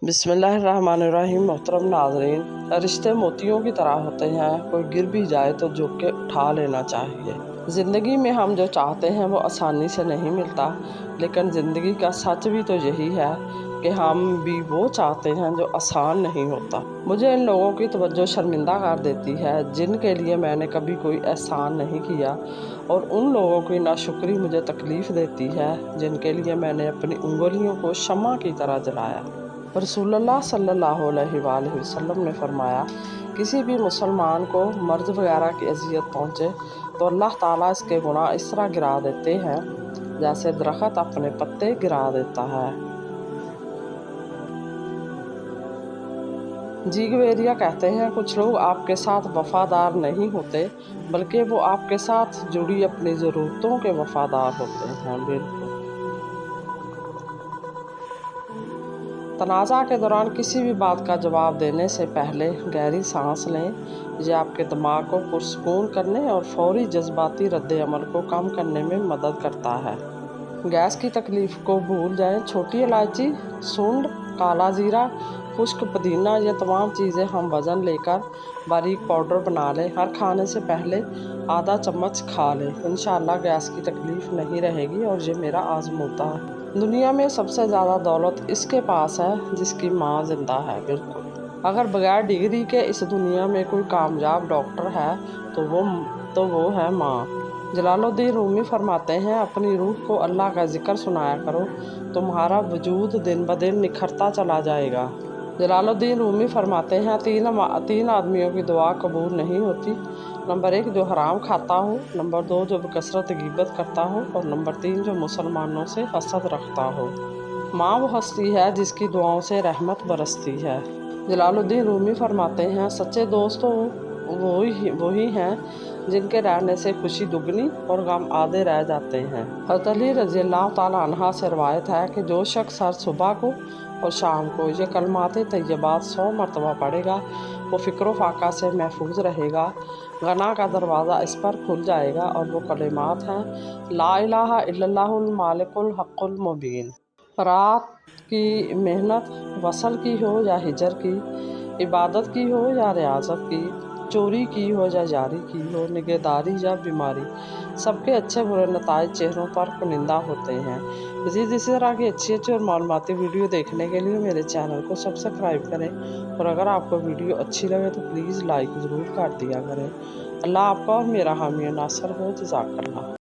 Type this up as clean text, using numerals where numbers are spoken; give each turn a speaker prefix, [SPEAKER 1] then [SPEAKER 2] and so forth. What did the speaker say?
[SPEAKER 1] बिस्मिल्लाहिर्रहमानिर्रहीम। मोहतरम नाज़रीन, रिश्ते मोतियों की तरह होते हैं, कोई गिर भी जाए तो झुक के उठा लेना चाहिए। ज़िंदगी में हम जो चाहते हैं वो आसानी से नहीं मिलता, लेकिन ज़िंदगी का सच भी तो यही है कि हम भी वो चाहते हैं जो आसान नहीं होता। मुझे इन लोगों की तवज्जो शर्मिंदा कर देती है जिनके लिए मैंने कभी कोई एहसान नहीं किया, और उन लोगों की नाशुक्री मुझे तकलीफ़ देती है जिनके लिए मैंने अपनी उंगलियों को शम्मा की तरह जलाया। रसूलुल्लाह सल्लल्लाहु अलैहि वसल्लम ने फरमाया, किसी भी मुसलमान को मर्द वगैरह की अजियत पहुँचे तो अल्लाह ताला इसके गुनाह इस तरह गिरा देते हैं जैसे दरख्त अपने पत्ते गिरा देता है। जीगवेरिया कहते हैं, कुछ लोग आपके साथ वफादार नहीं होते बल्कि वो आपके साथ जुड़ी अपनी ज़रूरतों के वफादार होते हैं। बिल्कुल। तनाज़ा के दौरान किसी भी बात का जवाब देने से पहले गहरी सांस लें। यह आपके दिमाग को पुरसकून करने और फौरी जज्बाती रद्द-ए-अमल को कम करने में मदद करता है। गैस की तकलीफ़ को भूल जाएं। छोटी इलायची, सूंड, काला ज़ीरा, खुश्क पुदीना, ये तमाम चीज़ें हम वज़न लेकर बारीक पाउडर बना लें। हर खाने से पहले आधा चम्मच खा लें। इंशाअल्लाह गैस की तकलीफ़ नहीं रहेगी, और ये मेरा आज़मूदा है। दुनिया में सबसे ज़्यादा दौलत इसके पास है जिसकी माँ ज़िंदा है। बिल्कुल। अगर बगैर डिग्री के इस दुनिया में कोई कामयाब डॉक्टर है तो वो है माँ। जलालुद्दीन रूमी फरमाते हैं, अपनी रूह को अल्लाह का ज़िक्र सुनाया करो, तुम्हारा वजूद दिन ब दिन निखरता चला जाएगा। जलालुद्दीन रूमी फरमाते हैं, तीन आदमियों की दुआ कबूल नहीं होती। नंबर 1, जो हराम खाता हो। नंबर 2, जो बकसरत गिबत करता हो। और नंबर 3, जो मुसलमानों से हसद रखता हो। माँ वो हस्ती है जिसकी दुआओं से रहमत बरसती है। जलालुद्दीन रूमी फरमाते हैं, सच्चे दोस्त वही हैं जिनके रहने से खुशी दुगनी और गम आधे रह जाते हैं। हज़रत अली रज़ी अल्लाह ताला अन्हा से रवायत है कि जो शख्स हर सुबह को और शाम को ये कलमात तैयबात 100 मरतबा पढ़ेगा, वो फ़िक्र फाका से महफूज रहेगा। गना का दरवाज़ा इस पर खुल जाएगा, और वो कलिमात हैं, ला इलाहा इल्लल्लाहुल मालिकुल हक़्क़ुल मुबीन। रात की मेहनत वसल की हो या हिजर की, इबादत की हो या रियाजत की, चोरी की हो या जारी की हो, निगहदारी या बीमारी, सबके अच्छे बुरे नताइज चेहरों पर कुनिंदा होते हैं। मज़ीद इसी तरह की अच्छी और मालूमाती वीडियो देखने के लिए मेरे चैनल को सब्सक्राइब करें, और अगर आपको वीडियो अच्छी लगे तो प्लीज़ लाइक ज़रूर कर दिया करें। अल्लाह आपका और मेरा हामी नासर हो। जज़ाकल्लाह।